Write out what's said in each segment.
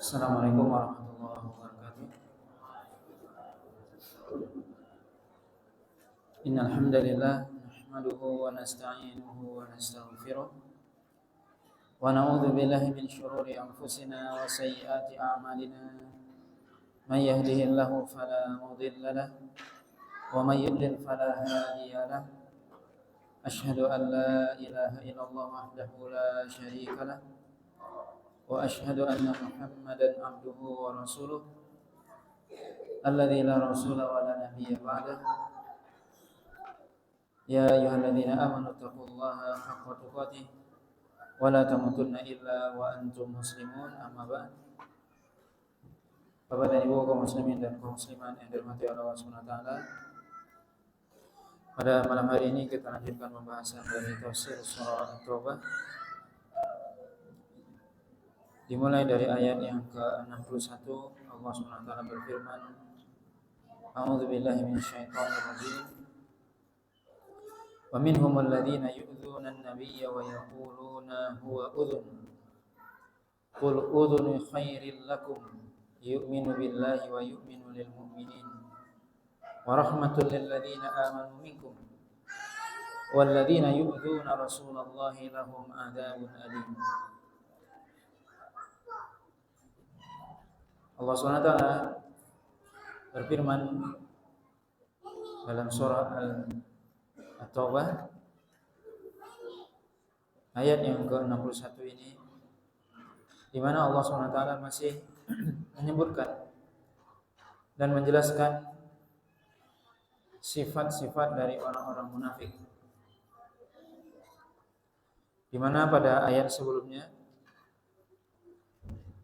Assalamualaikum warahmatullahi wabarakatuh. Innal hamdalillah nahmaduhu wa nasta'inuhu wa nastaghfiruh wa na'udzu billahi min shururi anfusina wa sayyiati a'malina. May yahdihillahu fala mudilla lahu wa may yudlil fala hadiya lahu. Asyhadu an la ilaha illallah wahdahu la syarika lahu wa asyhadu anna Muhammadan abduhu wa rasuluh alladzi la rasula wa la nabiyya ba'dah. Ya ayyuhalladzina amanu taqullaha haqqa tuqatih wa la tamutunna illa wa antum muslimun. Amma ba'd. Bapak dan Ibu kaum muslimin dan kaum muslimat yang dirahmati Allah Subhanahu wa taala. Pada malam hari ini kita lanjutkan pembahasan dari tafsir surah At-Taubah. Dimulai dari ayat yang ke-61, Allah Subhanahu wa taala berfirman, A'udzu billahi minasyaitonir rajim. Wa minhumul ladzina yu'dzuna an-nabiyya wa yaquluna huwa udhun. Qul udhunu khairil lakum yu'minu billahi wa yu'minu lil mu'minin wa rahmatul lil ladzina amanu minkum wal ladzina yu'dzuna rasulallahi lahum adzabun alim. Allah SWT berfirman dalam surah At-Taubah ayat yang ke-61 ini, di mana Allah SWT masih menyebutkan dan menjelaskan sifat-sifat dari orang-orang munafik. Di mana pada ayat sebelumnya,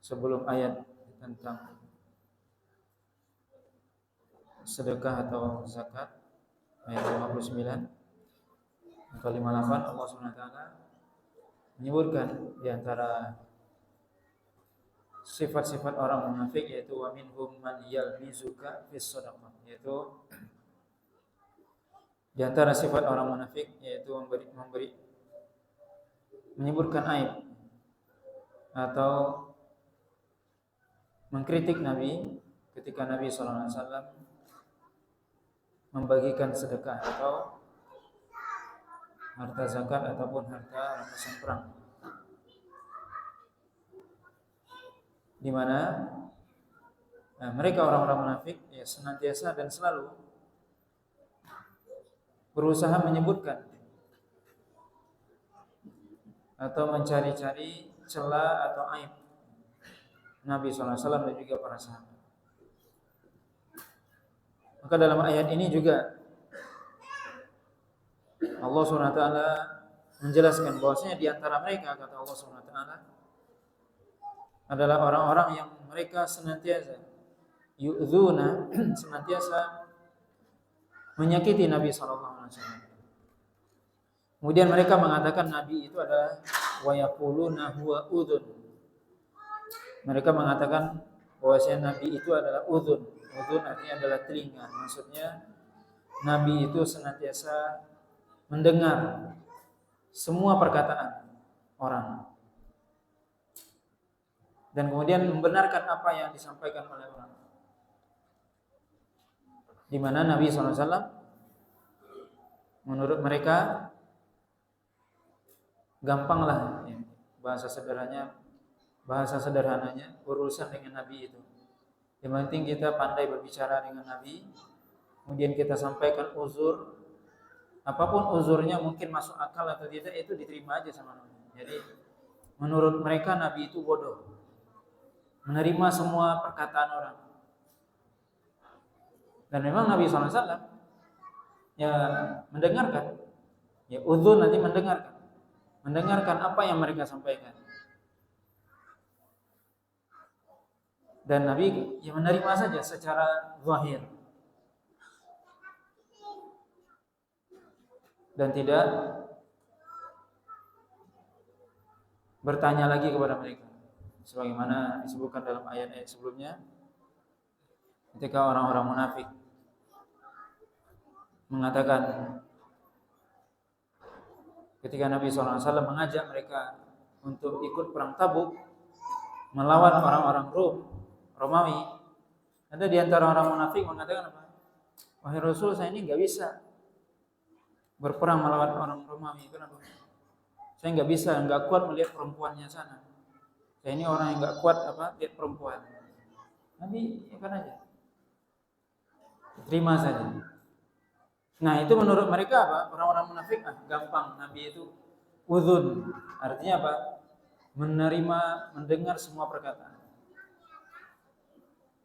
sebelum ayat tentang sedekah atau zakat, ayat 59 atau 58, Allah SWT menyebutkan di antara sifat-sifat orang munafik, yaitu wa minhum man yalmizuka fis shadaqah, yaitu di antara sifat orang munafik yaitu menyebutkan aib atau mengkritik Nabi ketika Nabi SAW membagikan sedekah atau harta zakat ataupun harta rampasan perang, di mana mereka orang-orang munafik ya senantiasa dan selalu berusaha menyebutkan atau mencari-cari celah atau aib Nabi SAW dan juga para sahabat. Maka dalam ayat ini juga Allah SWT menjelaskan bahwasanya di antara mereka, kata Allah SWT, adalah orang-orang yang mereka senantiasa yu'dzuna, senantiasa menyakiti Nabi SAW. Kemudian mereka mengatakan Nabi itu adalah wa yaquluna huwa udhun. Mereka mengatakan bahwasanya Nabi itu adalah udhun. Udhun artinya adalah telinga. Maksudnya Nabi itu senantiasa mendengar semua perkataan orang dan kemudian membenarkan apa yang disampaikan oleh orang. Di mana Nabi SAW menurut mereka gampanglah ya, bahasa sederhananya berurusan dengan Nabi itu. Yang penting kita pandai berbicara dengan Nabi, kemudian kita sampaikan uzur, apapun uzurnya, mungkin masuk akal atau tidak, itu diterima aja sama Nabi. Jadi menurut mereka Nabi itu bodoh, menerima semua perkataan orang. Dan memang Nabi SAW ya mendengarkan, ya uzur nanti mendengarkan apa yang mereka sampaikan. Dan Nabi ya menerima saja secara zahir dan tidak bertanya lagi kepada mereka, sebagaimana disebutkan dalam ayat-ayat sebelumnya ketika orang-orang munafik mengatakan ketika Nabi SAW mengajak mereka untuk ikut perang Tabuk, melawan orang-orang Romawi. Ada di antara orang munafik mengatakan apa? Wahai Rasul, saya ini nggak bisa berperang melawan orang Romawi. Kenapa? Saya nggak bisa, nggak kuat melihat perempuannya sana. Saya ini orang yang nggak kuat lihat perempuan. Nabi ikan aja, terima saja. Nah itu menurut mereka apa? Orang-orang munafik gampang. Nabi itu udhun, artinya apa? Menerima, mendengar semua perkataan.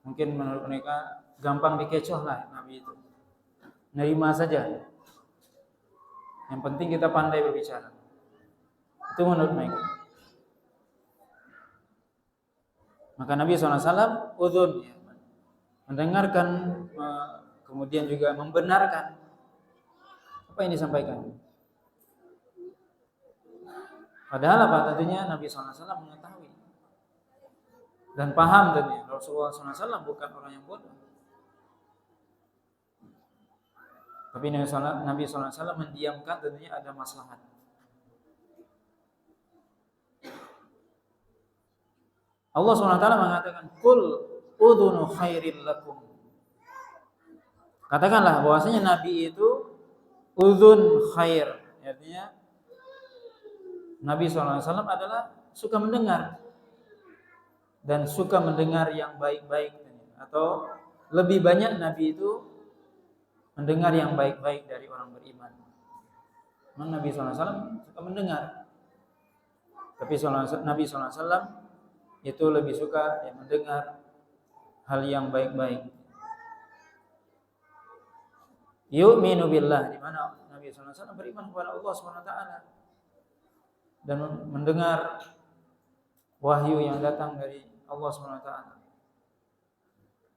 Mungkin menurut mereka gampang dikecoh lah Nabi itu. Nerima saja. Yang penting kita pandai berbicara. Itu menurut mereka. Maka Nabi SAW udhun, mendengarkan, kemudian juga membenarkan apa yang disampaikan. Padahal apa? Tentunya Nabi SAW mengetahui dan paham tentunya Rasulullah SAW bukan orang yang bodoh. Tapi Nabi SAW mendiamkan tentunya ada maslahat. Allah SWT mengatakan, Qul udhunu khairil lakum. Katakanlah bahwasanya Nabi itu udhun khair. Artinya Nabi SAW adalah suka mendengar dan suka mendengar yang baik-baik, atau lebih banyak Nabi itu mendengar yang baik-baik dari orang beriman. Memang Nabi SAW suka mendengar, tapi Nabi SAW itu lebih suka mendengar hal yang baik-baik. Yu'minu billah, di mana Nabi SAW beriman kepada Allah SWT dan mendengar wahyu yang datang dari Allah SWT.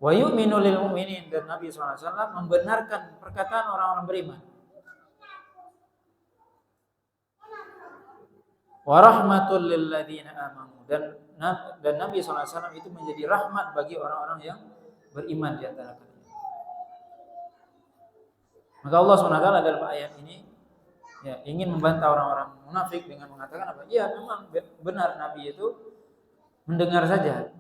Wa yu'minu lil mu'minin, dan Nabi SAW membenarkan perkataan orang-orang beriman. Wa rahmatul lil ladzina amanu, dan Nabi SAW itu menjadi rahmat bagi orang-orang yang beriman di antara kalian. Maka Allah SWT dalam ayat ini ingin membantah orang-orang munafik dengan mengatakan apa? Ya, memang benar Nabi itu mendengar saja.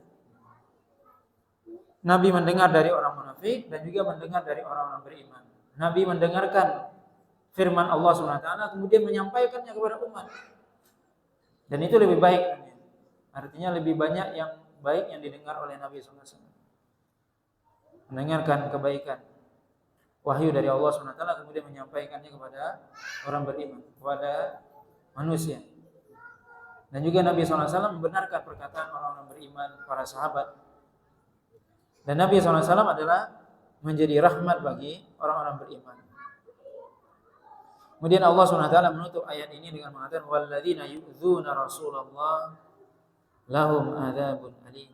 Nabi mendengar dari orang munafik dan juga mendengar dari orang-orang beriman. Nabi mendengarkan firman Allah SWT kemudian menyampaikannya kepada umat. Dan itu lebih baik. Artinya lebih banyak yang baik yang didengar oleh Nabi SAW. Mendengarkan kebaikan, wahyu dari Allah SWT kemudian menyampaikannya kepada orang beriman, kepada manusia. Dan juga Nabi SAW membenarkan perkataan orang-orang beriman, para sahabat. Dan Nabi SAW adalah menjadi rahmat bagi orang-orang beriman. Kemudian Allah SWT menutup ayat ini dengan mengatakan walladzina yu'dzuna Rasulullah lahum adzabun alim.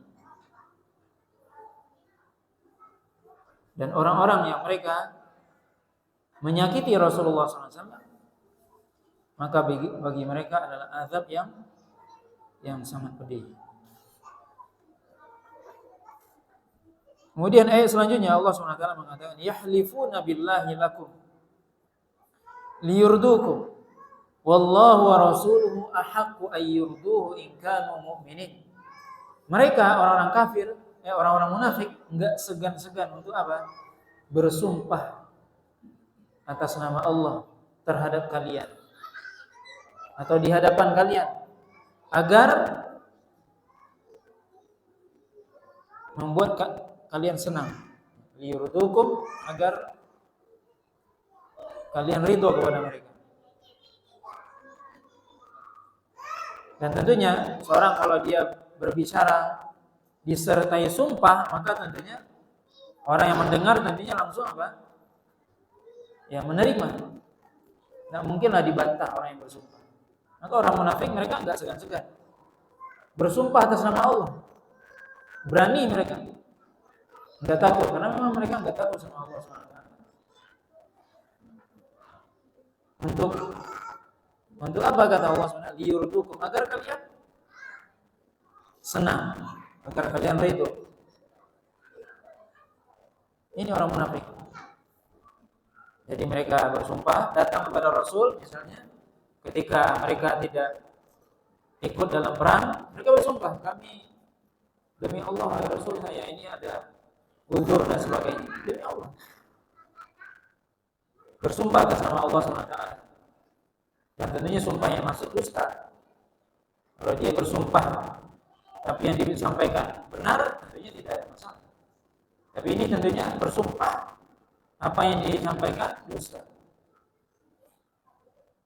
Dan orang-orang yang mereka menyakiti Rasulullah SAW, maka bagi mereka adalah azab yang sangat pedih. Kemudian ayat selanjutnya Allah SWT mengatakan yahlifuna billahi lakum liyurdukum wallahu wa rasuluhu ahaqqu ayyurduhu in kanu mu'minin. Mereka orang-orang kafir, orang-orang munafik enggak segan-segan untuk apa? Bersumpah atas nama Allah terhadap kalian atau di hadapan kalian agar membuat kalian senang, liyurdukum, agar kalian ridho kepada mereka. Dan tentunya seorang kalau dia berbicara disertai sumpah, maka tentunya orang yang mendengar tentunya langsung apa? Ya, menerima. Tidak mungkinlah dibantah orang yang bersumpah. Maka orang munafik mereka enggak segan-segan bersumpah atas nama Allah. Berani mereka. Enggak takut, karena memang mereka enggak takut sama Allah SWT. Untuk apa kata Allah SWT? Liyurdukum, agar kalian senang, agar kalian ridho. Ini orang munafik. Jadi mereka bersumpah datang kepada Rasul, misalnya ketika mereka tidak ikut dalam perang, mereka bersumpah, kami demi Allah ya Rasul, saya ini ada uzur dan sebagainya. Demi Allah. Bersumpah atas nama Allah SWT. Dan tentunya sumpah yang masuk dusta. Kalau dia bersumpah tapi yang disampaikan benar, tentunya tidak ada masalah. Tapi ini tentunya bersumpah apa yang disampaikan dusta.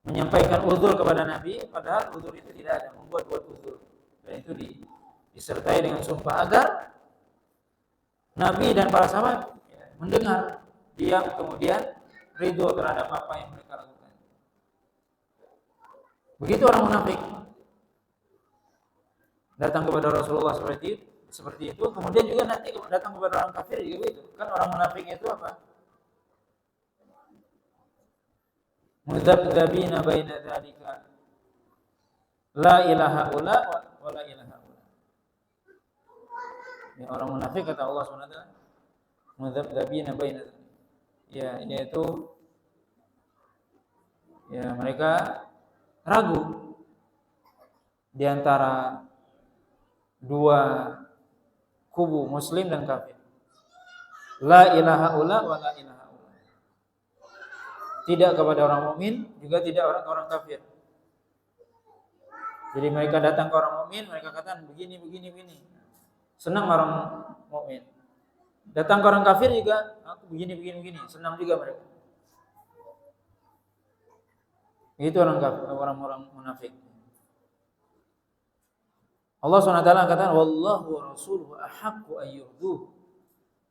Menyampaikan uzur kepada Nabi, padahal uzur itu tidak ada, membuat-buat uzur. Dan itu disertai dengan sumpah agar Nabi dan para sahabat mendengar, diam, kemudian ridho terhadap apa yang mereka lakukan. Begitu orang munafik datang kepada Rasulullah seperti itu, kemudian juga nanti datang kepada orang kafir juga begitu. Kan orang munafik itu apa? Mudzabdzabina baina dzalika. La ilaha illa wa la ilaha illa. Ya, orang munafik kata Allah SWT, mudzabdzabina baina dzalika. Ya, yaitu ya mereka ragu di antara dua kubu muslim dan kafir. La ilaha illa wa la ilaha illa. Tidak kepada orang mukmin, juga tidak orang kafir. Jadi mereka datang ke orang mukmin, mereka katakan begini. Senang orang mukmin. Datang ke orang kafir juga, aku begini. Senang juga mereka. Itu orang munafik. Allah SWT kata, wallahu rasuluhu ahaqqu ayyurduh.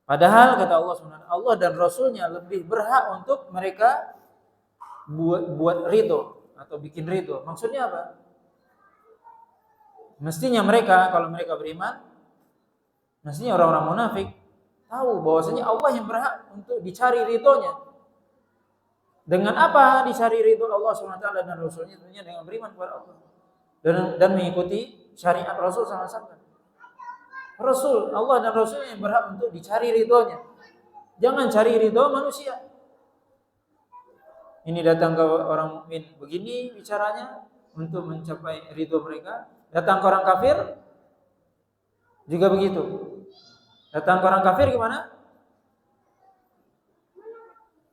Padahal kata Allah SWT, Allah dan Rasulnya lebih berhak untuk mereka buat ridho atau bikin ridho. Maksudnya apa? Mestinya mereka, kalau mereka beriman, mestinya orang-orang munafik tahu bahwasanya Allah yang berhak untuk dicari ridhonya. Dengan apa dicari ridho Allah SWT dan Rasulnya? Tentunya dengan beriman kepada Allah dan mengikuti syariat Rasul SAW. Rasul, Allah dan Rasulnya yang berhak untuk dicari ridhonya. Jangan cari ridho manusia. Ini datang ke orang mukmin begini bicaranya untuk mencapai ridho mereka. Datang ke orang kafir juga begitu. Datang ke orang kafir gimana?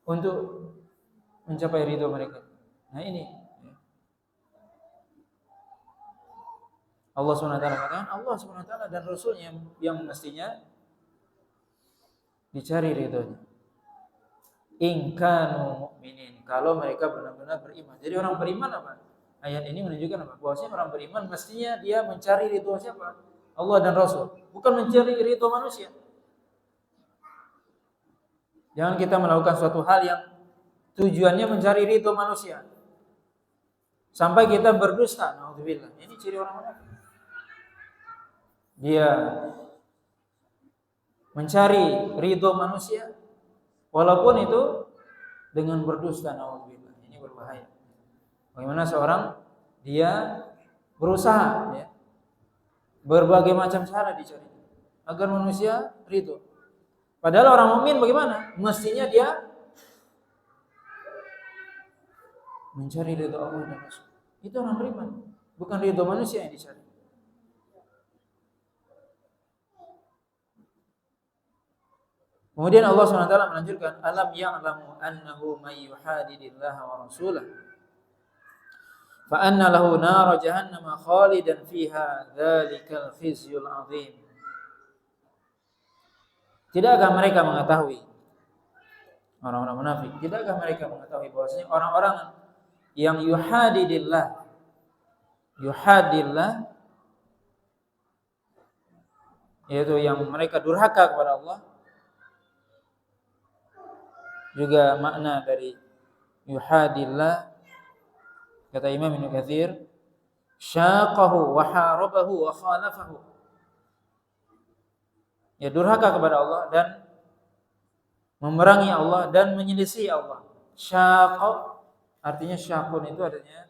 Untuk mencapai ridho mereka. Nah ini Allah SWT katakan, Allah SWT dan Rasulnya yang mestinya dicari ridhonya. In kanu mu'minin, kalau mereka benar-benar beriman. Jadi orang beriman apa? Ayat ini menunjukkan apa? Bahwasanya orang beriman mestinya dia mencari ridho siapa? Allah dan Rasul, bukan mencari ridho manusia. Jangan kita melakukan suatu hal yang tujuannya mencari ridho manusia sampai kita berdusta. Naudzubillah. Ini ciri orang munafik. Dia mencari ridho manusia walaupun itu dengan berdusta. Naudzubillah. Ini berbahaya. Bagaimana seorang dia berusaha ya, berbagai macam cara dicari agar manusia ridho. Padahal orang mukmin bagaimana? Mestinya dia mencari ridho Allah dan Rasul. Itu orang beriman, bukan ridho manusia yang dicari. Kemudian Allah SWT melanjutkan, alam ya'lamu annahu may yuhadidillaha wa rasulahu fa anna lahu nar jahannam khalidan fiha dzalikal khizyul 'adzim. Tidakkah mereka mengetahui, orang-orang munafik, tidakkah mereka mengetahui bahwasanya orang-orang yang yuhadidillah yaitu yang mereka durhaka kepada Allah. Juga makna dari yuhadillah kata Imam Ibnu Katsir, syaqahu wa harabahu wa khalafahu. Ya, durhaka kepada Allah dan memerangi Allah dan menyelisih Allah. Syaqa artinya syaqun itu artinya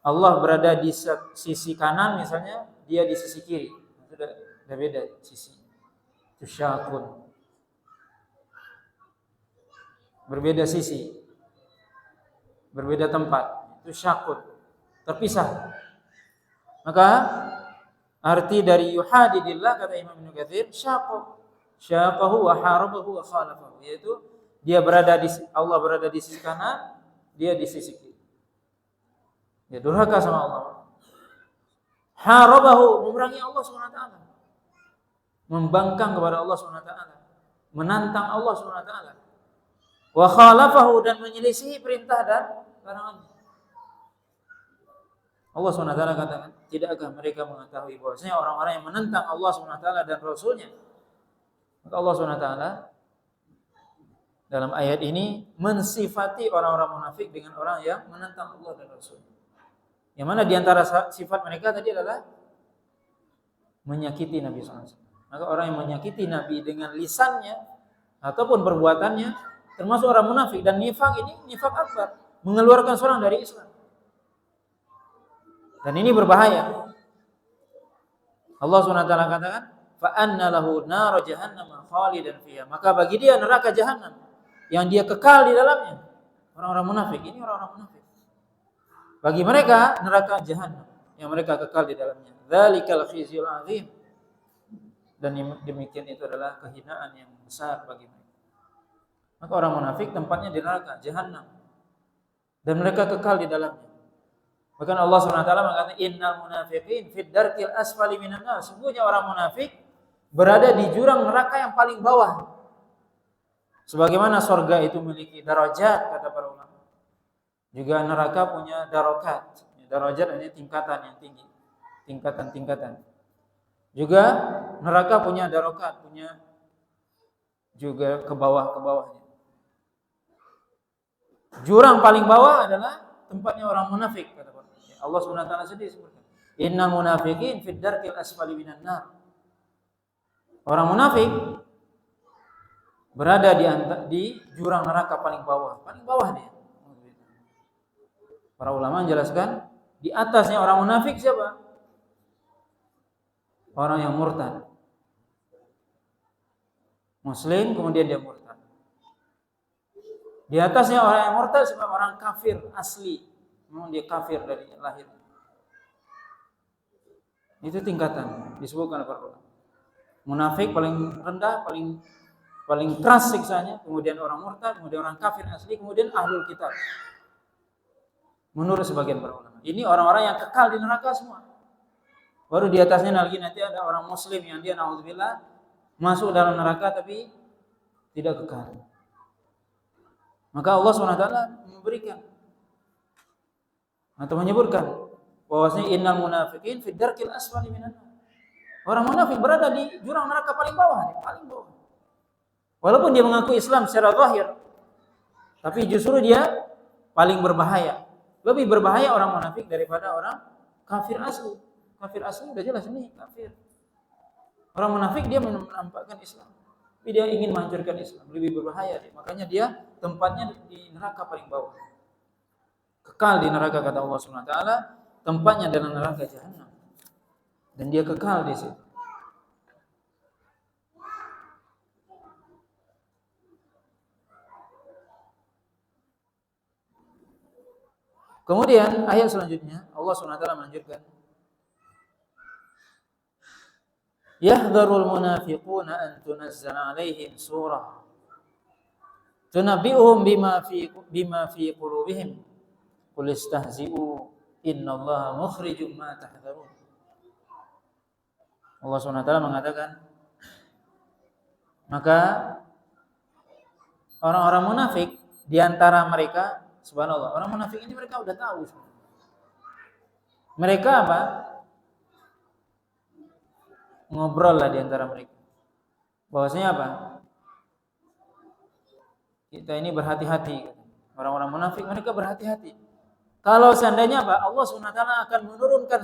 Allah berada di sisi kanan misalnya, dia di sisi kiri. Itu udah beda sisi. Itu syaqun. Berbeda sisi, berbeda tempat, itu syaqun, terpisah. Maka Arti dari yuhadidillah kata Imam Ibnu Katsir, syaqahu wa harabahu wa khalafahu, yaitu dia berada di Allah berada di sisi kanan, dia di sisi kiri. Dia durhaka sama Allah. Harabahu, memerangi Allah Subhanahu wa taala. Membangkang kepada Allah Subhanahu wa taala, menantang Allah Subhanahu wa taala. Wa khalafahu, dan menyelisihi perintah dan larangannya. Allah SWT katakan, tidakkah mereka mengetahui bahwasanya orang-orang yang menentang Allah SWT dan Rasulnya? Maka Allah SWT dalam ayat ini mensifati orang-orang munafik dengan orang yang menentang Allah dan Rasulnya. Yang mana diantara sifat mereka tadi adalah menyakiti Nabi SAW. Maka orang yang menyakiti Nabi dengan lisannya ataupun perbuatannya termasuk orang munafik. Dan nifak ini nifak akbar, mengeluarkan seorang dari Islam. Dan ini berbahaya. Allah SWT katakan, fa anna lahu nar jahannam khalidan fiha. Maka bagi dia neraka jahanam yang dia kekal di dalamnya. Orang-orang munafik, ini orang-orang munafik. Bagi mereka neraka jahanam yang mereka kekal di dalamnya. Dzalikal khizyul azim. Dan demikian itu adalah kehinaan yang besar bagi mereka. Maka orang munafik tempatnya di neraka jahanam. Dan mereka kekal di dalamnya. Bahkan Allah SWT mengatakan innal munafiqin fid darkil asfali minan nar. Sungguhnya orang munafik berada di jurang neraka yang paling bawah. Sebagaimana surga itu memiliki darajat kata para ulama. Juga neraka punya darokat. Darajat artinya tingkatan yang tinggi. Tingkatan-tingkatan. Juga neraka punya darokat, punya juga ke bawah-bawahnya. Jurang paling bawah adalah tempatnya orang munafik kata Allah Subhanahu wa taala sendiri sebutkan. Innal munafiqin fid darkil asfali minan nar. Orang munafik berada di jurang neraka paling bawah dia. Para ulama menjelaskan di atasnya orang munafik siapa? Orang yang murtad. Muslim kemudian dia murtad. Di atasnya orang yang murtad sebab orang kafir asli. Memang dia kafir dari lahir. Itu tingkatan disebutkan oleh para ulama. Munafik paling rendah, paling keras siksanya, kemudian orang murtad, kemudian orang kafir asli, kemudian ahlul kitab. Menurut sebagian para ulama. Ini orang-orang yang kekal di neraka semua. Baru di atasnya lagi nanti ada orang muslim yang dia naudzubillah masuk dalam neraka tapi tidak kekal. Maka Allah SWT memberikan atau menyebutkan bahwasanya innal munafiqin fid darkil asfali minan nar. Orang munafik berada di jurang neraka paling bawah, paling bawah. Walaupun dia mengaku Islam secara zahir, tapi justru dia paling berbahaya. Lebih berbahaya orang munafik daripada orang kafir asli. Kafir asli udah jelas ini kafir. Orang munafik dia menampakkan Islam, tapi dia ingin menghancurkan Islam, lebih berbahaya. Makanya dia tempatnya di neraka paling bawah. Kekal di neraka kata Allah Subhanahu wa taala, tempatnya dalam neraka jahanam. Dan dia kekal di situ. Kemudian ayat selanjutnya Allah Subhanahu wa taala melanjutkan, yahdharul munafiquna an tunazzala alaihim surah tunabbi'uhum bima fi qulubihim qul istahzi'u innallaha mukhrijum ma tahdharun. Allah SWT mengatakan, maka orang-orang munafik di antara mereka, subhanallah, orang munafik ini mereka udah tahu. Mereka apa? Ngobrol lah di antara mereka. Bahwasanya apa? Kita ini berhati-hati. Orang-orang munafik mereka berhati-hati. Kalau seandainya apa? Allah SWT akan menurunkan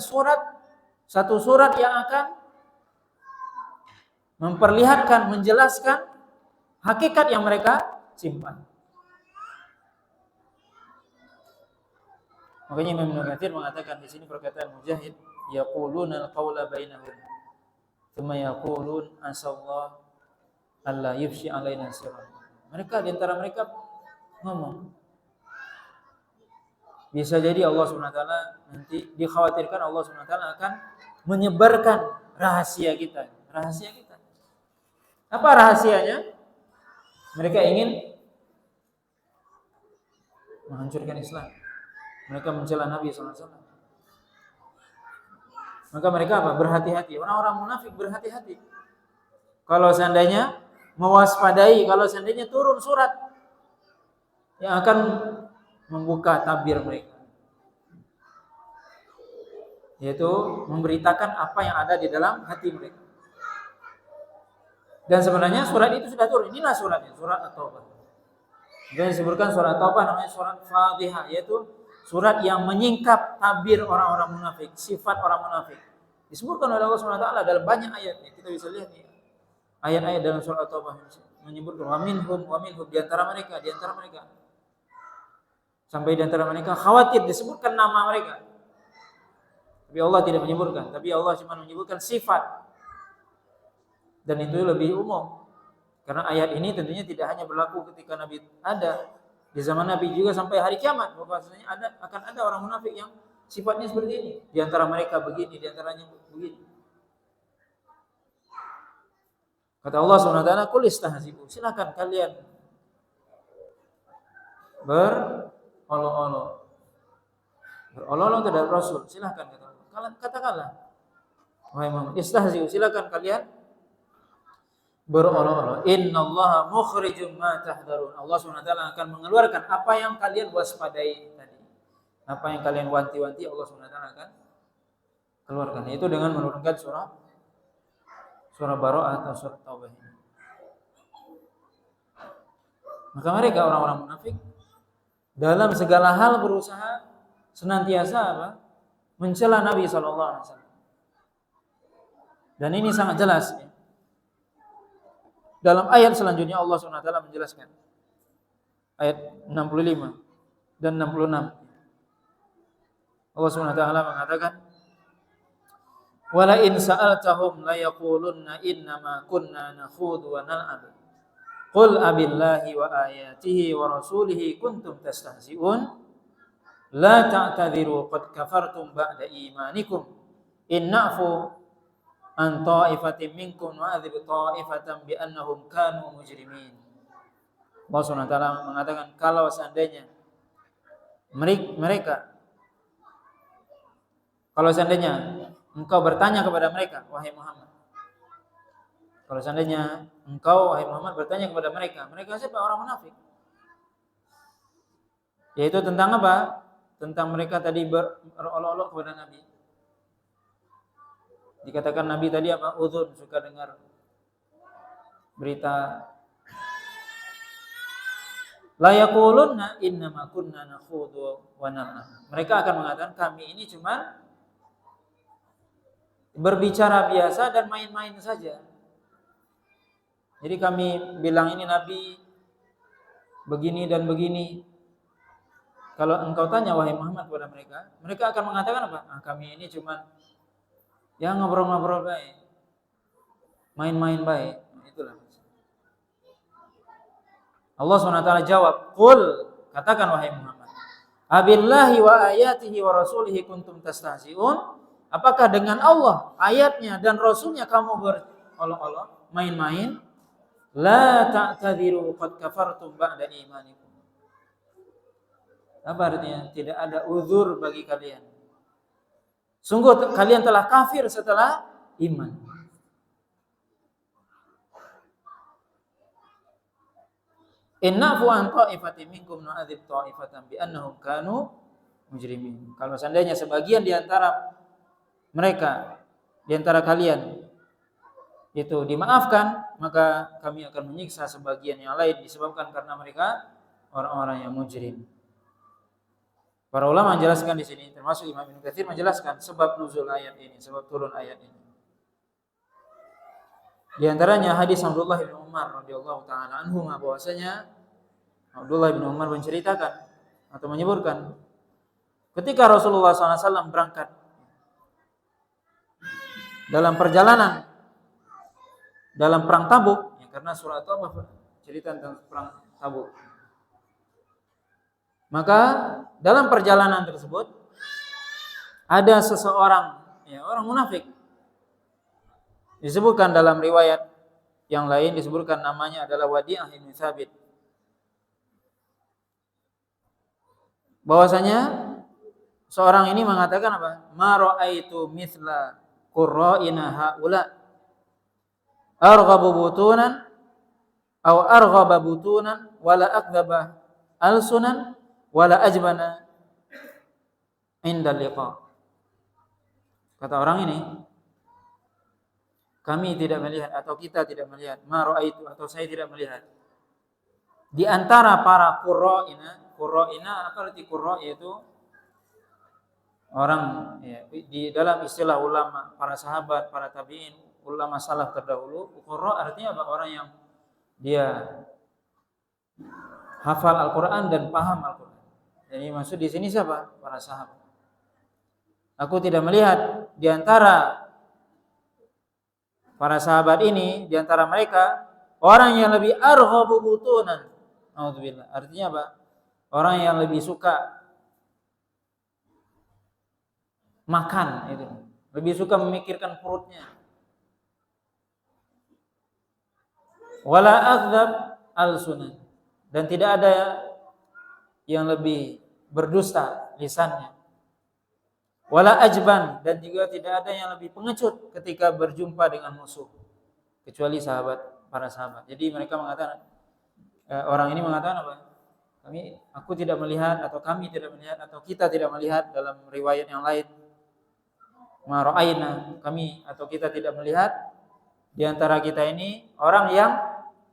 satu surat yang akan memperlihatkan, menjelaskan hakikat yang mereka simpan. Makanya Imam Ibnu Katsir mengatakan di sini perkataan Mujahid, yaquluna al-qaula bainahum, thumma yaqulun asallahu alla yufshi alaina sirra. Mereka di antara mereka ngomong. Bisa jadi Allah SWT nanti dikhawatirkan Allah SWT akan menyebarkan rahasia kita. Rahasia kita. Apa rahasianya? Mereka ingin menghancurkan Islam. Mereka mencela Nabi SAW. Maka mereka apa? Berhati-hati. Orang-orang munafik berhati-hati. Kalau seandainya mewaspadai, kalau seandainya turun surat yang akan membuka tabir mereka, yaitu memberitakan apa yang ada di dalam hati mereka. Dan sebenarnya surat itu sudah turun. Inilah suratnya, surat At-Taubah. Dan disebutkan surat At-Taubah namanya surat Fadhihah, yaitu surat yang menyingkap tabir orang-orang munafik, sifat orang munafik. Disebutkan oleh Allah SWT dalam banyak ayat. Kita bisa lihat nih, ayat-ayat dalam surat At-Taubah menyebutkan wa minhum di antara mereka. Sampai di antara mereka khawatir disebutkan nama mereka. Tapi Allah tidak menyebutkan, tapi Allah cuma menyebutkan sifat. Dan itu lebih umum. Karena ayat ini tentunya tidak hanya berlaku ketika Nabi ada, di zaman Nabi juga sampai hari kiamat. Bahwasanya akan ada orang munafik yang sifatnya seperti ini. Di antara mereka begini, di antaranya begini. Kata Allah SWT, "Qul istahzi'u." Silakan kalian berolok-olok terhadap Rasul. Silakan kata Allah. Katakanlah, wahai Muhammad, istahzi'u, silakan kalian berolok-olok. Innallaha mukhrijum ma tahdharun. Allah SWT akan mengeluarkan apa yang kalian waspadai tadi. Apa yang kalian wanti-wanti, Allah SWT akan keluarkan. Itu dengan menurunkan surah Bara'ah atau surah Taubah. Maka mereka orang-orang munafik dalam segala hal berusaha senantiasa apa? Mencela Nabi SAW. Dan ini sangat jelas ya. Dalam ayat selanjutnya Allah SWT menjelaskan. Ayat 65 dan 66. Allah SWT mengatakan, "Wala in sa'altahum la yaqulunna innama kunna nakhudu wa nal'ab. Qul abillahi wa ayatihi wa rasulihi kuntum tastahzi'un. La ta'tadhiru qad kafartum ba'da imanikum. In na'fu an ta'ifatin minkum wa'adzib ta'ifatan bi'annahum kanu mujrimin." Allah SWT mengatakan, kalau seandainya mereka, kalau seandainya engkau bertanya kepada mereka, wahai Muhammad, kalau seandainya engkau, wahai Muhammad, bertanya kepada mereka siapa? Orang munafik. Yaitu tentang apa? Tentang mereka tadi berolok-olok kepada Nabi. Dikatakan Nabi tadi apa? Udzun, suka dengar berita. La yaqulunna innama kunna nakhudu wa nal'ab. Mereka akan mengatakan, kami ini cuma berbicara biasa dan main-main saja. Jadi kami bilang ini Nabi begini dan begini. Kalau engkau tanya wahai Muhammad kepada mereka akan mengatakan apa? Kami ini cuma ya ngobrol-ngobrol baik, main-main baik. Itulah. Allah SWT jawab, "Qul," katakan wahai Muhammad, "abillahi wa ayatihi wa rasulihi kuntum tastahzi'un." Apakah dengan Allah, ayatnya dan rasulnya kamu berolok-olok, main-main? La ta'tadhiru qad kafartum ba'da imanikum. Apa artinya? Tidak ada uzur bagi kalian. Sungguh kalian telah kafir setelah iman. Innafu an ta'ifatin minkum nu'adzib ta'ifatan bi'annahum kanu mujrimin. Kalau seandainya sebagian di antara mereka, di antara kalian itu dimaafkan, maka kami akan menyiksa sebagian yang lain disebabkan karena mereka orang-orang yang mujrim. Para ulama menjelaskan di sini, termasuk Imam Ibnu Katsir menjelaskan sebab nuzul ayat ini, sebab turun ayat ini. Di antaranya hadis Abdullah bin Umar radhiyallahu taala anhu, bahwasanya Abdullah bin Umar menceritakan atau menyebutkan ketika Rasulullah SAW berangkat dalam perjalanan dalam perang Tabuk, ya, karena surah At-Taubah cerita tentang perang Tabuk. Maka dalam perjalanan tersebut ada seseorang ya orang munafik. Disebutkan dalam riwayat yang lain, disebutkan namanya adalah Wadi'ah bin Tsabit. Bahwasanya seorang ini mengatakan apa? Ma ra'aitu mithla qurra'ina haula arghabu butunan aw arghaba butunan wala akdzaba alsunan wala ajbana inda liqa. Kata orang ini, kami tidak melihat atau kita tidak melihat, ma ra'aitu atau saya tidak melihat di antara para qurra'ina apa arti qurra' yaitu orang ya, di dalam istilah ulama, para sahabat, para tabi'in, ulama salaf terdahulu, qurra' artinya apa? Orang yang dia hafal Al-Qur'an dan paham Al-Qur'an. Jadi maksud di sini siapa? Para sahabat. Aku tidak melihat di antara para sahabat ini, di antara mereka orang yang lebih arghabu butunan. Alhamdulillah. Artinya apa? Orang yang lebih suka makan itu, lebih suka memikirkan perutnya. Wala akdzab al-sunan, dan tidak ada yang lebih berdusta lisannya. Wala ajban, dan juga tidak ada yang lebih pengecut ketika berjumpa dengan musuh kecuali para sahabat. Jadi mereka mengatakan, orang ini mengatakan apa? Aku tidak melihat atau kami tidak melihat atau kita tidak melihat dalam riwayat yang lain. Ma ra'aina, kami atau kita tidak melihat di antara kita ini orang yang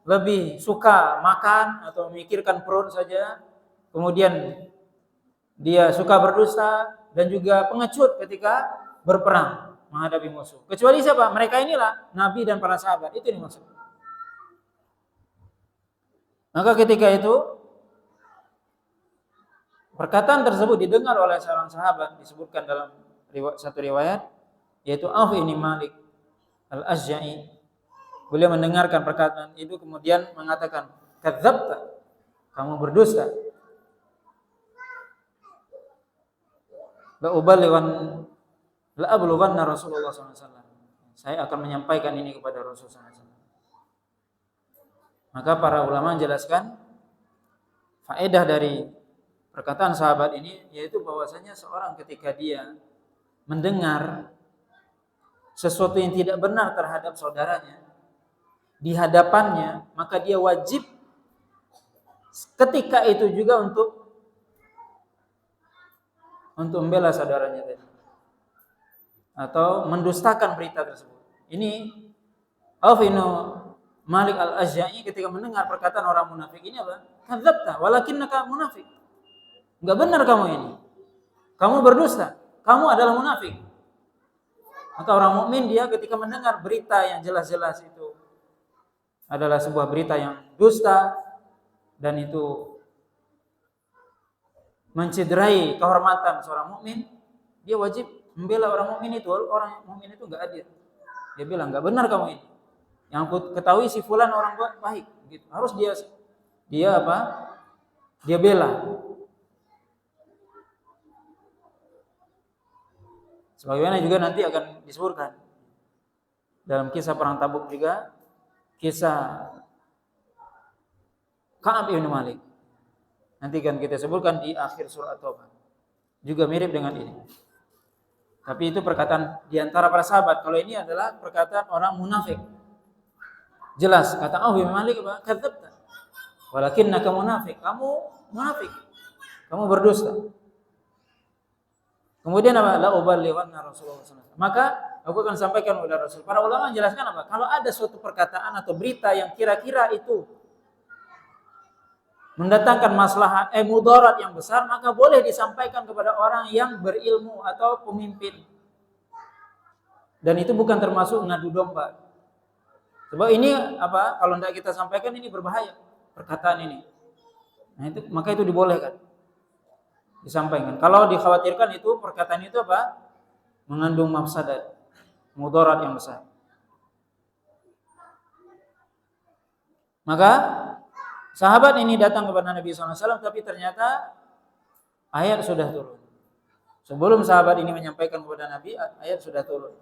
lebih suka makan atau memikirkan perut saja, kemudian dia suka berdusta dan juga pengecut ketika berperang menghadapi musuh. Kecuali siapa? Mereka inilah Nabi dan para sahabat. Itu yang dimaksud. Maka ketika itu perkataan tersebut didengar oleh seorang sahabat, disebutkan dalam satu riwayat, yaitu Auf bin Malik Al-Asja'i. Beliau mendengarkan perkataan itu kemudian mengatakan, kadzabta, kamu berdusta. La ablughanna Rasulullah SAW. Saya akan menyampaikan ini kepada Rasulullah SAW. Maka para ulama menjelaskan faedah dari perkataan sahabat ini, yaitu bahwasanya seorang ketika dia mendengar sesuatu yang tidak benar terhadap saudaranya di hadapannya, maka dia wajib ketika itu juga untuk membela saudaranya tadi atau mendustakan berita tersebut. Ini Auf bin Malik Al-Asja'i ketika mendengar perkataan orang munafik ini apa? Kadzabta walakinnaka munafik. Enggak benar kamu ini. Kamu berdusta. Kamu adalah munafik. Maka orang mukmin dia ketika mendengar berita yang jelas-jelas itu adalah sebuah berita yang dusta dan itu mencederai kehormatan seorang mukmin, dia wajib membela orang mukmin itu. Orang mukmin itu enggak adil. Dia bilang, enggak benar kamu ini. Yang aku ketahui si fulan orang baik, gitu. Harus dia apa? Dia bela. Sebagaimana juga nanti akan disebutkan dalam kisah perang Tabuk juga, kisah Ka'ab bin Malik. Nanti kan kita sebutkan di akhir surat At-Taubah. Juga mirip dengan ini. Tapi itu perkataan di antara para sahabat. Kalau ini adalah perkataan orang munafik. Jelas kata Auf bin Malik apa? Kadzabta. Walakinnaka munafik. Kamu munafik. Kamu berdusta. Kemudian apa? La uballighanna Rasulullah SAW. Maka aku akan sampaikan kepada Rasul. Para ulama menjelaskan apa? Kalau ada suatu perkataan atau berita yang kira-kira itu mendatangkan maslahat mudarat yang besar, maka boleh disampaikan kepada orang yang berilmu atau pemimpin. Dan itu bukan termasuk ngadu domba. Sebab ini apa? Kalau tidak kita sampaikan ini berbahaya perkataan ini. Nah itu maka itu dibolehkan disampaikan. Kalau dikhawatirkan itu perkataan itu apa? Mengandung mafsadat, mudarat yang besar. Maka sahabat ini datang kepada Nabi SAW, tapi ternyata ayat sudah turun. Sebelum sahabat ini menyampaikan kepada Nabi, ayat sudah turun.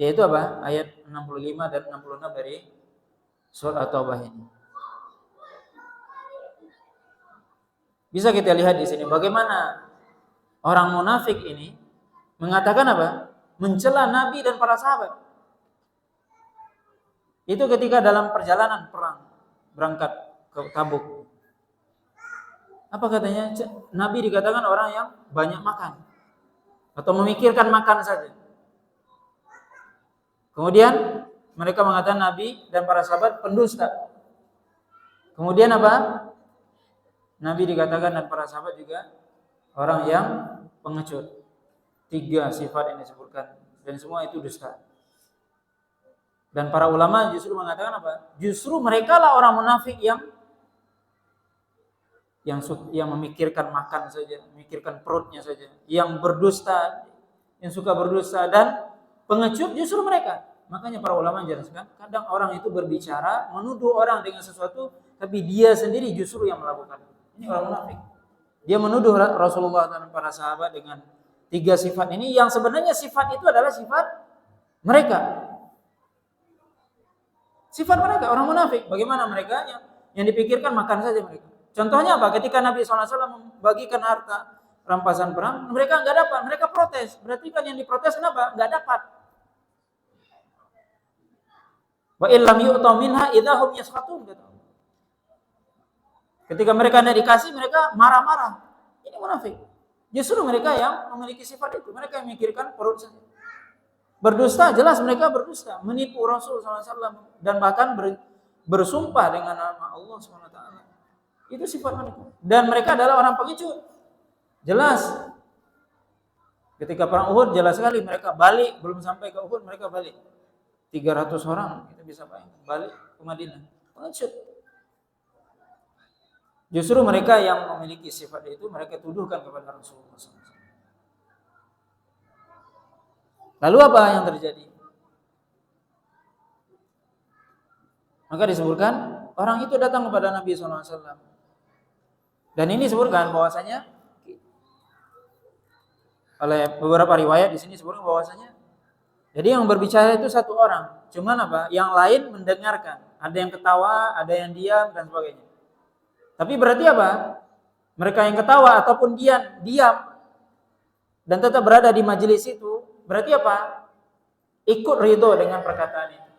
Yaitu apa? Ayat 65 dan 66 dari surat At-Taubah ini. Bisa kita lihat di sini bagaimana orang munafik ini mengatakan apa? Mencela Nabi dan para sahabat. Itu ketika dalam perjalanan perang berangkat ke Tabuk. Apa katanya? Nabi dikatakan orang yang banyak makan atau memikirkan makan saja. Kemudian mereka mengatakan Nabi dan para sahabat pendusta. Kemudian apa? Nabi dikatakan dan para sahabat juga orang yang pengecut. 3 sifat yang disebutkan dan semua itu dusta. Dan para ulama justru mengatakan apa? Justru mereka lah orang munafik yang memikirkan makan saja, memikirkan perutnya saja, yang berdusta, yang suka berdusta dan pengecut justru mereka. Makanya para ulama menjelaskan, kadang orang itu berbicara menuduh orang dengan sesuatu, tapi dia sendiri justru yang melakukan. Ini orang munafik. Dia menuduh Rasulullah dan para sahabat dengan 3 sifat ini, yang sebenarnya sifat itu adalah sifat mereka. Sifat mereka orang munafik. Bagaimana mereka yang dipikirkan makan saja mereka. Contohnya apa? Ketika Nabi SAW membagikan harta rampasan perang, mereka nggak dapat, mereka protes. Berarti kan yang diprotes kenapa? Nggak dapat. Wa illam yu'ta minha idahum yasfatun. Ketika mereka tidak dikasih, mereka marah-marah. Ini munafik. Justru mereka yang memiliki sifat itu. Mereka yang memikirkan perut saja. Berdusta, jelas mereka berdusta. Menipu Rasul SAW. Dan bahkan bersumpah dengan nama Allah SWT. Itu sifat mereka. Dan mereka adalah orang pengecut. Jelas. Ketika perang Uhud, jelas sekali mereka balik. Belum sampai ke Uhud, mereka balik. 300 orang, kita bisa bayangkan. Balik ke Madinah. Pengecut. Justru mereka yang memiliki sifat itu, mereka tuduhkan kepada Rasulullah SAW. Lalu apa yang terjadi? Maka disebutkan, orang itu datang kepada Nabi SAW. Dan ini disebutkan bahwasanya, oleh beberapa riwayat di sini disebutkan bahwasanya, jadi yang berbicara itu 1 orang. Cuman apa? Yang lain mendengarkan. Ada yang ketawa, ada yang diam, dan sebagainya. Tapi berarti apa? Mereka yang ketawa ataupun diam dan tetap berada di majelis itu, berarti apa? Ikut ridho dengan perkataan itu.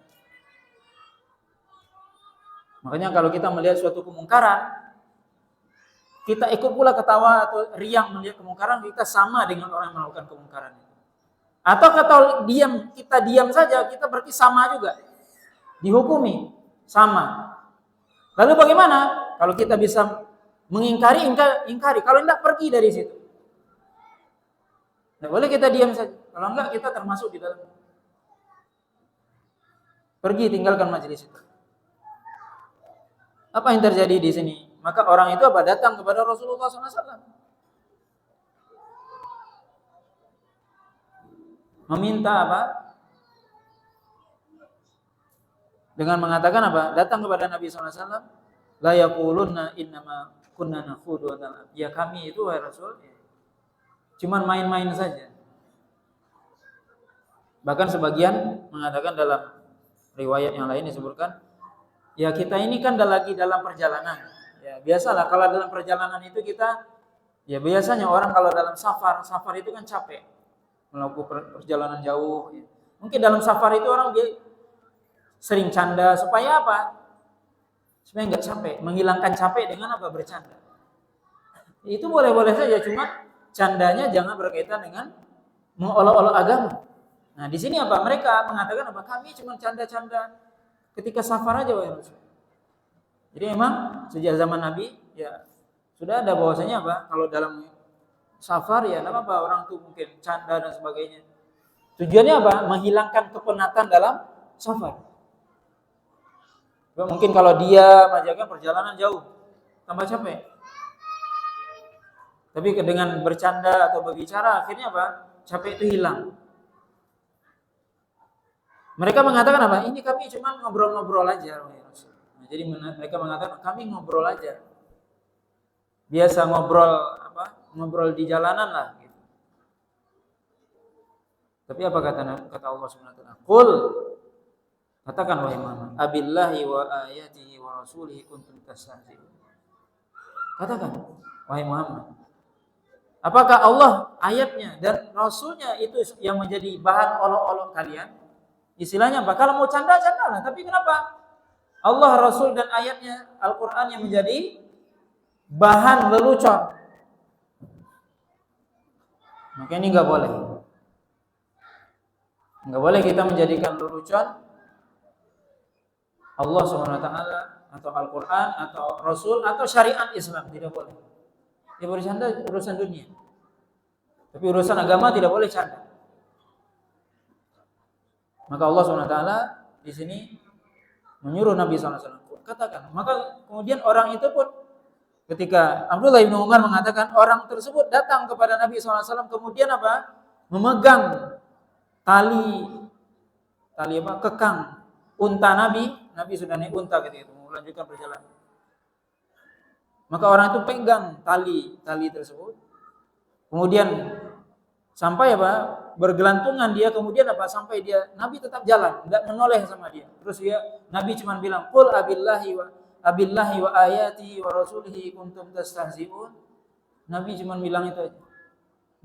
Makanya kalau kita melihat suatu kemungkaran, kita ikut pula ketawa atau riang melihat kemungkaran, kita sama dengan orang yang melakukan kemungkaran itu. Atau kalau kita diam saja, kita berarti sama juga. Dihukumi, sama. Lalu bagaimana? Kalau kita bisa mengingkari, ingkari. Kalau tidak, pergi dari situ. Tidak boleh kita diam saja. Kalau enggak, kita termasuk di dalam. Pergi, tinggalkan majelis itu. Apa yang terjadi di sini? Maka orang itu apa? Datang kepada Rasulullah SAW. Meminta apa? Dengan mengatakan apa? Datang kepada Nabi SAW. La yaqulunna innama kunna nakhudu wa nal'ab. Ya kami itu wahai Rasul, cuman main-main saja. Bahkan sebagian mengatakan dalam riwayat yang lain disebutkan, ya kita ini kan lagi dalam perjalanan. Ya biasalah kalau dalam perjalanan itu kita, ya biasanya orang kalau dalam safar itu kan capek. Melakukan perjalanan jauh. Ya. Mungkin dalam safar itu orang dia sering canda supaya apa? Supaya nggak capek, menghilangkan capek dengan apa? Bercanda. Itu boleh-boleh saja, cuma candanya jangan berkaitan dengan mengolok-olok agama. Nah, di sini apa? Mereka mengatakan apa? Kami cuma canda-canda ketika safar aja, wahai Rasul. Jadi memang sejak zaman Nabi ya sudah ada bahwasanya apa? Kalau dalam safar ya enggak apa-apa, orang tuh mungkin canda dan sebagainya. Tujuannya apa? Menghilangkan kepenatan dalam safar. Mungkin kalau dia menjaga perjalanan jauh, tambah capek. Tapi dengan bercanda atau berbicara, akhirnya apa? Capek itu hilang. Mereka mengatakan apa? Ini kami cuma ngobrol-ngobrol aja. Nah, jadi mereka mengatakan kami ngobrol aja. Biasa ngobrol apa? Ngobrol di jalanan lah. Gitu. Tapi apa kata Allah Subhanahu wa taala? Qul, katakan wahai Muhammad, abillahi wa ayatihi wa rasulihi kuntum tastahzi'un. Katakan wahai Muhammad, apakah Allah, ayatnya dan rasulnya itu yang menjadi bahan olok-olok kalian? Istilahnya apa? Kalau mau canda-candalah, tapi kenapa Allah, Rasul dan ayatnya Al-Qur'an yang menjadi bahan lelucon? Maka ini enggak boleh. Enggak boleh kita menjadikan lelucon Allah Subhanahu wa taala atau Al-Qur'an atau Rasul atau syariat Islam, tidak boleh. Dia bercanda urusan dunia. Tapi urusan agama tidak boleh canda. Maka Allah SWT di sini menyuruh Nabi SAW katakan. Maka kemudian orang itu pun ketika Abdullah bin Umar mengatakan, orang tersebut datang kepada Nabi SAW kemudian apa? Memegang tali apa? Kekang unta Nabi. Nabi sudah naik unta ketika itu melanjutkan perjalanan. Maka orang itu pegang tali tersebut. Kemudian sampai apa? Bergelantungan dia, kemudian apa? Sampai dia, Nabi tetap jalan, enggak menoleh sama dia. Terus dia, Nabi cuma bilang, "Qul abillahi wa ayatihi wa rasulihi kuntum tastahzi'un." Nabi cuma bilang itu aja.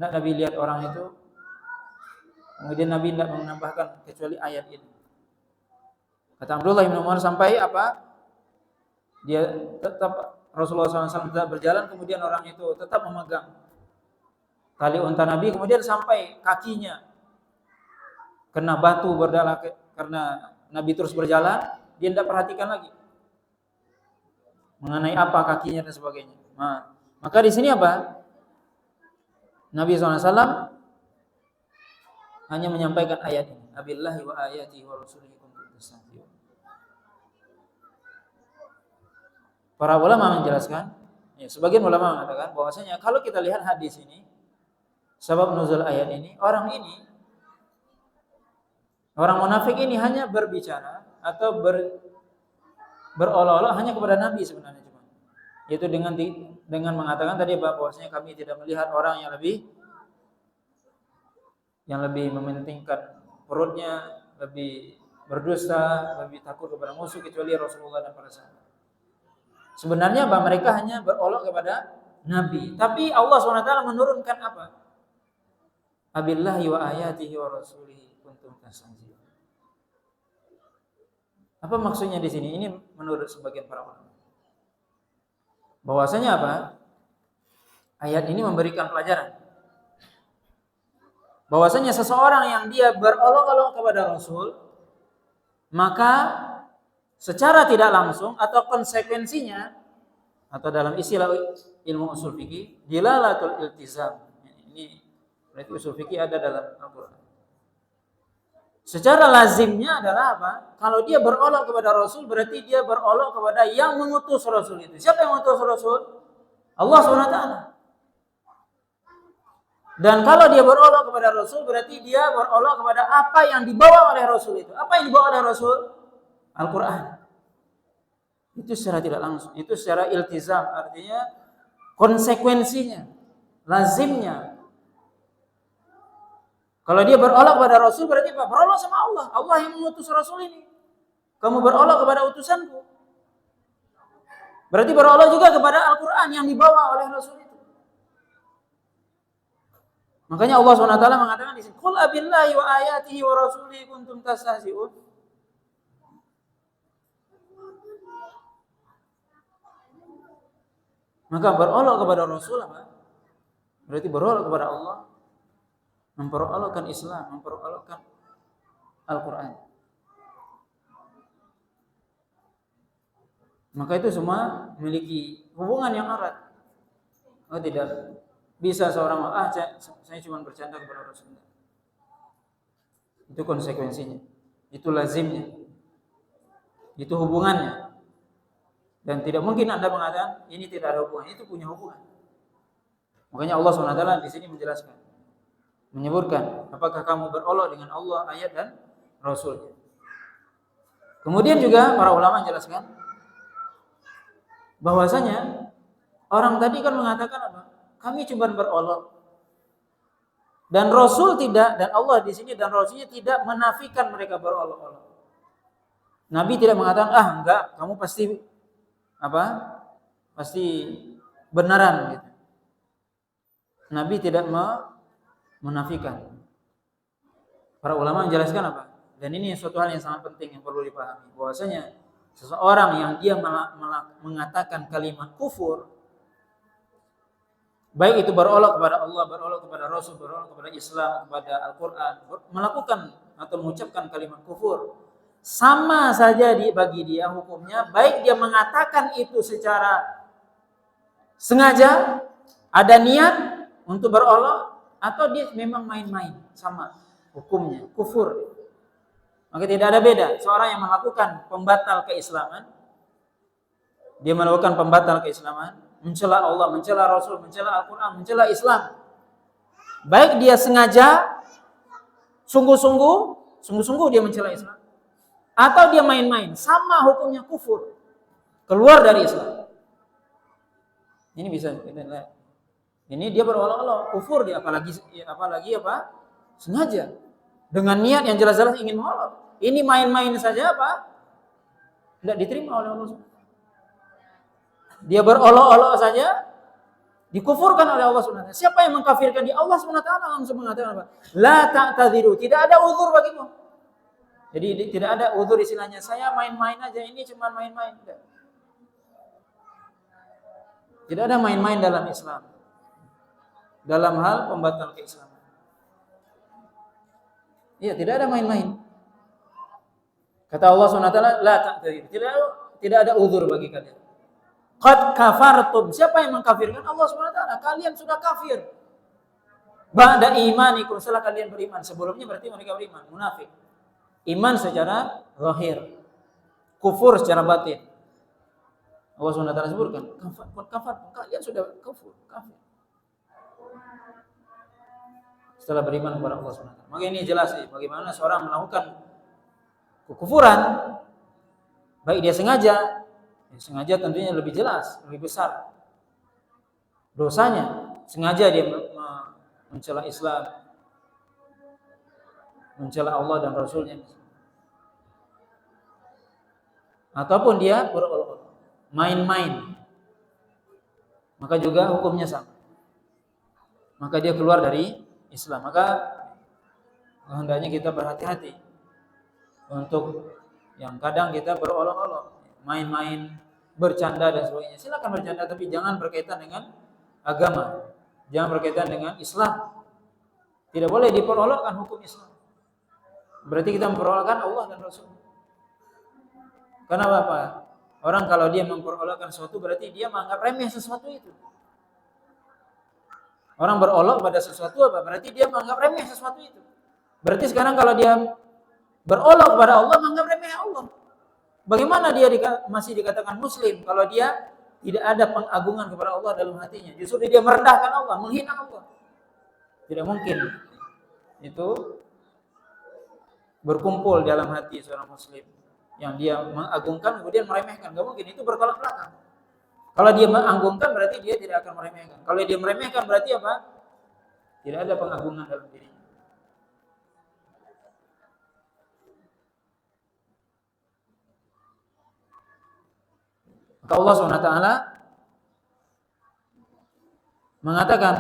Enggak Nabi lihat orang itu. Kemudian Nabi tidak menambahkan kecuali ayat ini. Kata Abdullah bin Umar, sampai apa? Dia tetap, Rasulullah SAW tetap berjalan, kemudian orang itu tetap memegang tali unta Nabi, kemudian sampai kakinya kena batu berdarah karena Nabi terus berjalan, dia tidak perhatikan lagi mengenai apa kakinya dan sebagainya. Nah, maka di sini apa? Nabi SAW hanya menyampaikan ayat ini, abillahi wa ayatihi wa rasulihi kuntum tastahzi'un. Para ulama menjelaskan, ya, sebagian ulama mengatakan bahwasanya kalau kita lihat hadis ini, sebab nuzul ayat ini, orang munafik ini hanya berbicara atau berolok-olok hanya kepada Nabi sebenarnya, cuma yaitu dengan mengatakan tadi bahwasanya kami tidak melihat orang yang lebih mementingkan perutnya, lebih berdusta, lebih takut kepada musuh kecuali Rasulullah dan para sahabat. Sebenarnya mereka hanya berolok kepada Nabi. Tapi Allah SWT menurunkan apa? Abillahi wa ayatihi wa rasulihi kuntum tastahzi'un. Apa maksudnya di sini? Ini menurut sebagian para ulama. Bahwasanya apa? Ayat ini memberikan pelajaran. Bahwasanya seseorang yang dia berolok-olok kepada Rasul, maka secara tidak langsung atau konsekuensinya, atau dalam istilah ilmu usul fikih, dilalatul iltizam. Ini berarti usul fikih ada dalam Al-Qur'an. Secara lazimnya adalah apa? Kalau dia berolok kepada Rasul, berarti dia berolok kepada yang mengutus Rasul itu. Siapa yang mengutus Rasul? Allah SWT. Dan kalau dia berolok kepada Rasul, berarti dia berolok kepada apa yang dibawa oleh Rasul itu. Apa yang dibawa oleh Rasul? Al-Quran. Itu secara tidak langsung, itu secara iltizam, artinya konsekuensinya, lazimnya. Kalau dia berolok kepada Rasul, berarti apa? Berolok sama Allah. Allah yang mengutus Rasul ini. Kamu berolok kepada utusanku. Berarti berolok juga kepada Al-Quran yang dibawa oleh Rasul itu. Makanya Allah SWT mengatakan di sini, "Qul abillahi wa ayatihi wa rasulihi kuntum tastahzi'un." Maka berolok kepada Rasul apa? Berarti berolok kepada Allah, memperolokkan Islam, memperolokkan Al-Quran. Maka itu semua memiliki hubungan yang erat. Tidak bisa seorang saya cuma bercanda kepada Rasul. Itu konsekuensinya, itu lazimnya, itu hubungannya. Dan tidak mungkin Anda mengatakan ini tidak ada hubungan, itu punya hubungan. Makanya Allah SWT di sini menjelaskan, menyebutkan apakah kamu berolok dengan Allah, ayat dan Rasul. Kemudian juga para ulama menjelaskan bahwasanya orang tadi kan mengatakan apa? Kami cuma berolok. Dan Rasul tidak, dan Allah di sini dan Rasulnya tidak menafikan mereka berolok-olok. Nabi tidak mengatakan, enggak, kamu pasti pasti benaran gitu. Nabi tidak menafikan. Para ulama menjelaskan apa? Dan ini suatu hal yang sangat penting yang perlu dipahami. Bahwasanya seseorang yang dia mengatakan kalimat kufur, baik itu berolok kepada Allah, berolok kepada Rasul, berolok kepada Islam, kepada Al-Quran, melakukan atau mengucapkan kalimat kufur, sama saja bagi dia hukumnya, baik dia mengatakan itu secara sengaja, ada niat untuk berolok, atau dia memang main-main, sama hukumnya, kufur. Maka tidak ada beda. Seorang yang melakukan pembatal keislaman, dia melakukan pembatal keislaman, mencela Allah, mencela Rasul, mencela Al-Quran, mencela Islam, baik dia sengaja, sungguh-sungguh dia mencela Islam, atau dia main-main, sama hukumnya kufur, keluar dari Islam. Ini bisa kita lihat. Ini dia berolok-olok, kufur dia, apalagi sengaja, dengan niat yang jelas-jelas ingin mengolok. Ini main-main saja tidak diterima oleh Allah. Dia berolok-olok saja dikufurkan oleh Allah SWT. Siapa yang mengkafirkan dia? Allah SWT langsung mengatakan apa? La ta'tadhiru, tidak ada uzur bagimu. Jadi tidak ada uzur istilahnya, saya main-main aja, ini cuma main-main. Tidak ada main-main dalam Islam, dalam hal pembatal keislaman. Iya, tidak ada main-main. Kata Allah SWT, la ta'tadhiru, tidak ada uzur bagi kalian. Qad kafartum, siapa yang mengkafirkan? Allah SWT, kalian sudah kafir. Ba'da imanikum, setelah kalian beriman. Sebelumnya berarti mereka beriman, munafik. Iman secara zahir, kufur secara batin. Allah SWT sebutkan, kafar, kalian sudah kafir. Setelah beriman kepada Allah SWT. Maka ini jelas bagaimana seorang melakukan kekufuran, baik dia sengaja tentunya lebih jelas, lebih besar dosanya. Sengaja dia mencela Islam, mencela Allah dan Rasulnya, ataupun dia berolok-olok, main-main, maka juga hukumnya sama. Maka dia keluar dari Islam. Maka hendaknya kita berhati-hati untuk yang kadang kita berolok-olok, main-main, bercanda dan sebagainya. Silakan bercanda, tapi jangan berkaitan dengan agama, jangan berkaitan dengan Islam. Tidak boleh diperolokkan hukum Islam. Berarti kita memperolokkan Allah dan Rasul. Karena apa? Orang kalau dia memperolokkan sesuatu, berarti dia menganggap remeh sesuatu itu. Orang berolok pada sesuatu apa? Berarti dia menganggap remeh sesuatu itu. Berarti sekarang kalau dia berolok kepada Allah, menganggap remeh Allah. Bagaimana dia masih dikatakan muslim kalau dia tidak ada pengagungan kepada Allah dalam hatinya? Justru dia merendahkan Allah, menghina Allah. Tidak mungkin itu berkumpul dalam hati seorang muslim yang dia mengagungkan kemudian meremehkan. Gak mungkin, itu bertolak belakang. Kalau dia mengagungkan berarti dia tidak akan meremehkan. Kalau dia meremehkan berarti apa? Tidak ada pengagungan dalam dirinya. Maka Allah SWT mengatakan,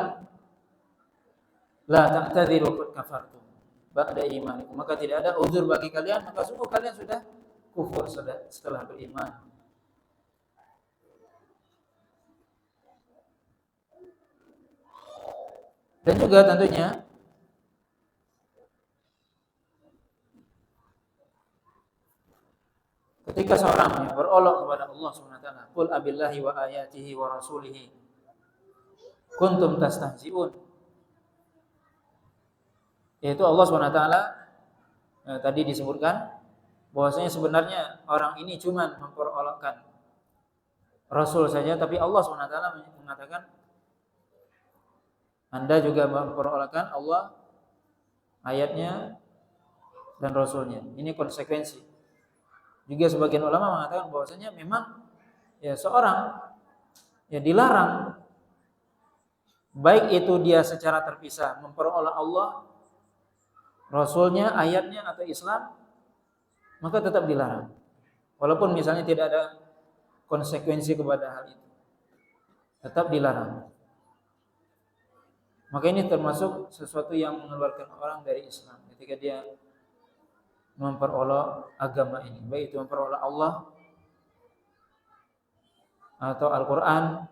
la ta'tadhiru qad kafartum ba'da imanikum, maka tidak ada uzur bagi kalian, maka sungguh kalian sudah kufur setelah beriman. Dan juga tentunya ketika seorang yang berolok kepada Allah SWT, qul abillahi wa ayatihi wa rasulihi kuntum tastahzi'un, yaitu Allah SWT tadi disebutkan bahwasanya sebenarnya orang ini cuma memperolokkan Rasul saja, tapi Allah SWT mengatakan Anda juga memperolokkan Allah, ayatnya dan Rasulnya. Ini konsekuensi. Juga sebagian ulama mengatakan bahwasanya memang ya seorang ya dilarang baik itu dia secara terpisah memperoleh Allah, Rasulnya, ayatnya atau Islam, maka tetap dilarang. Walaupun misalnya tidak ada konsekuensi kepada hal itu, tetap dilarang. Maka ini termasuk sesuatu yang mengeluarkan orang dari Islam ketika dia memperoleh agama ini, baik itu memperoleh Allah atau Al-Quran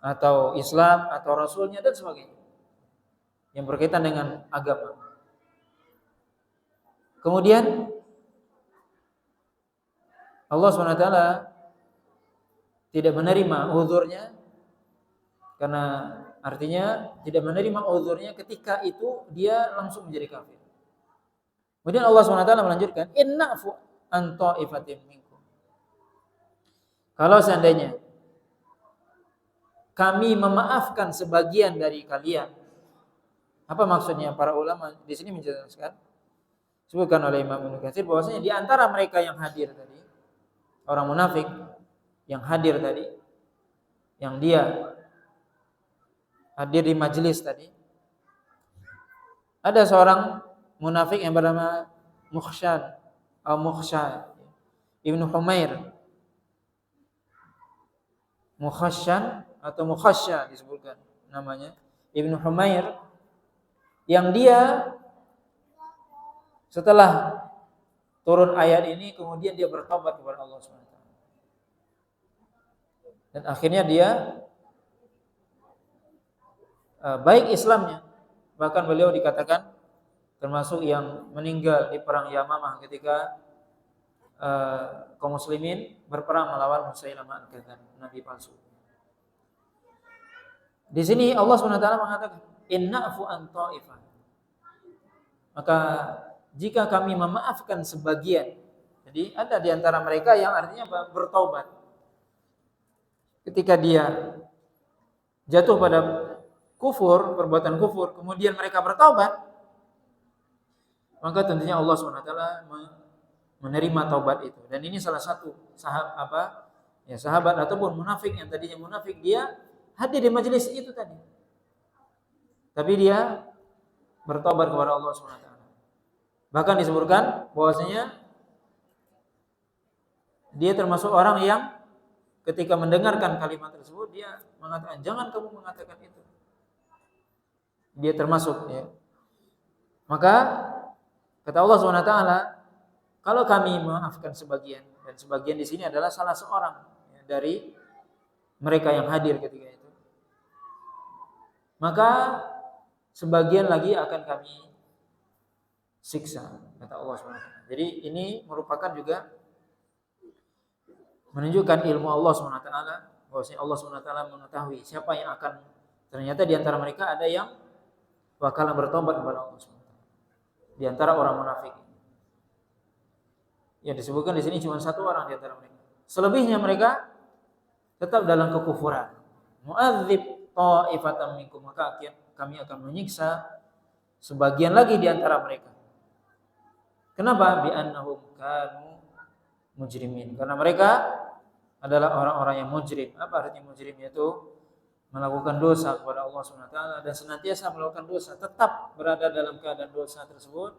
atau Islam atau Rasulnya dan sebagainya yang berkaitan dengan agama. Kemudian Allah SWT tidak menerima uzurnya, karena artinya tidak menerima uzurnya ketika itu dia langsung menjadi kafir. Kemudian Allah SWT melanjutkan, inna'fu an ta'ifatin minkum. Kalau seandainya kami memaafkan sebagian dari kalian, apa maksudnya? Para ulama di sini menjelaskan, disebutkan oleh Imam Ibnu Katsir bahwasanya di antara mereka yang hadir tadi, orang munafik yang hadir tadi, yang dia hadir di majelis tadi, ada seorang munafik yang bernama Mukhshan atau Mukhsha Ibnu Humair. Mukhashan atau Mukhasha disebutkan namanya, Ibnu Humair, yang dia setelah turun ayat ini kemudian dia bertobat kepada Allah SWT. Dan akhirnya dia baik Islamnya, bahkan beliau dikatakan termasuk yang meninggal di perang Yamamah ketika kaum muslimin berperang melawan Musailamah Al-Kadzdzab, nabi palsu. Di sini Allah SWT mengatakan, inna'fu an ta'ifah. Maka jika kami memaafkan sebagian, jadi ada di antara mereka yang artinya bertaubat. Ketika dia jatuh pada kufur, perbuatan kufur, kemudian mereka bertaubat, maka tentunya Allah SWT menerima taubat itu. Dan ini salah satu sahabat ataupun munafik yang tadinya munafik, dia hadir di majelis itu tadi, tapi dia bertobat kepada Allah SWT. Bahkan disebutkan bahwasanya dia termasuk orang yang ketika mendengarkan kalimat tersebut dia mengatakan, jangan kamu mengatakan itu. Dia termasuk, ya. Maka kata Allah SWT, kalau kami memaafkan sebagian, dan sebagian di sini adalah salah seorang dari mereka yang hadir ketika itu, maka sebagian lagi akan kami siksa, kata Allah SWT. Jadi ini merupakan juga menunjukkan ilmu Allah SWT, bahwasanya Allah SWT mengetahui siapa yang akan, ternyata di antara mereka ada yang bakalan bertobat kepada Allah SWT. Di antara orang munafik, yang disebutkan di sini cuma satu orang di antara mereka. Selebihnya mereka tetap dalam kekufuran. Mu'adzib ta'ifatan minkum, maka kami akan menyiksa sebagian lagi di antara mereka. Kenapa? Bi'annahum kanu mujrimin. Karena mereka adalah orang-orang yang mujrim. Apa artinya mujrim? Yaitu melakukan dosa kepada Allah SWT dan senantiasa melakukan dosa, tetap berada dalam keadaan dosa tersebut,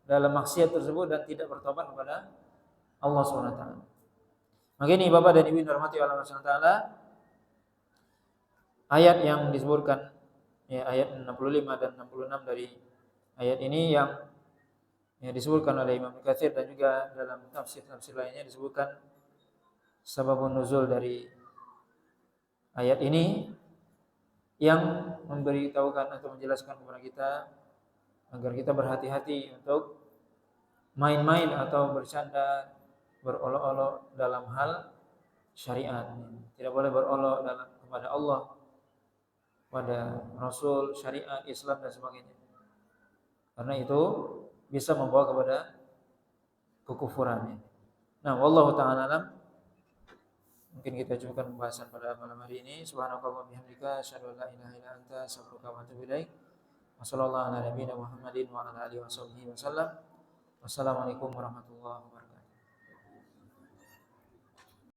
dalam maksiat tersebut, dan tidak bertobat kepada Allah SWT. Maka ini Bapak dan Ibu dirahmati Allah SWT, ayat yang disebutkan, ya, ayat 65 dan 66 dari ayat ini yang disebutkan oleh Imam Katsir, dan juga dalam tafsir-tafsir lainnya disebutkan sababun nuzul dari ayat ini yang memberitahukan atau menjelaskan kepada kita agar kita berhati-hati untuk main-main atau bercanda, berolok-olok dalam hal syariat. Tidak boleh berolok kepada Allah, pada Rasul, syariat, Islam dan sebagainya. Karena itu bisa membawa kepada kekufuran. Nah, wallahu ta'ala alam. Mungkin kita cukupkan pembahasan pada malam hari ini. Subhanakallahumma bihamdika asyhadu an la ilaha illa anta astaghfiruka wa atubu ilaik. Wassallallahu ala nabiyyina Muhammadin wa ala alihi wasallam. Wassalamualaikum warahmatullahi wabarakatuh.